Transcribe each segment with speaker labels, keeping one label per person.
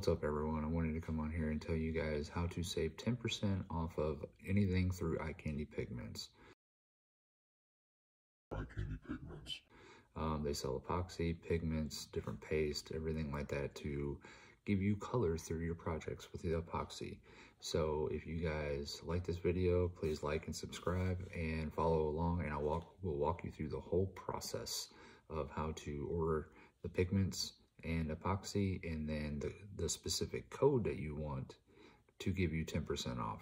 Speaker 1: What's up, everyone? I wanted to come on here and tell you guys how to save 10% off of anything through Eye Candy Pigments. They sell epoxy, pigments, different paste, everything like that to give you color through your projects with the epoxy. So if you guys like this video, please like and subscribe and follow along, and we'll walk you through the whole process of how to order the pigments and epoxy, and then the specific code that you want to give you 10% off.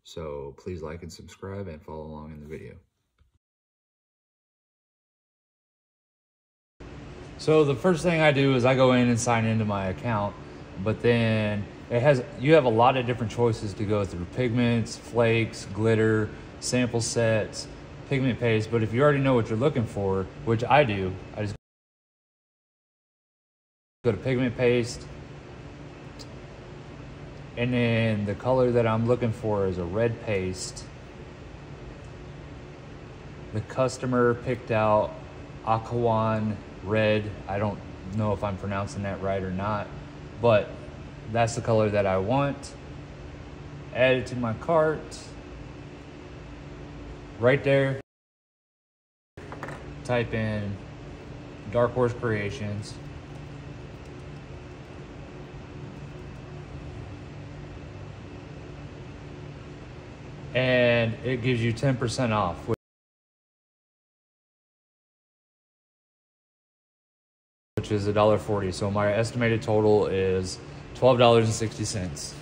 Speaker 1: So please like and subscribe and follow along in the video. So the first thing I do is I go in and sign into my account, but then you have a lot of different choices to go through: pigments, flakes, glitter, sample sets, pigment paste. But if you already know what you're looking for, which I do, I just go to pigment paste, and then the color that I'm looking for is a red paste. The customer picked out Aquawan red. I don't know if I'm pronouncing that right or not, but that's the color that I want. Add it to my cart. Right there, type in Dark Horse Creations. And it gives you 10% off, which is $1.40. So my estimated total is $12.60.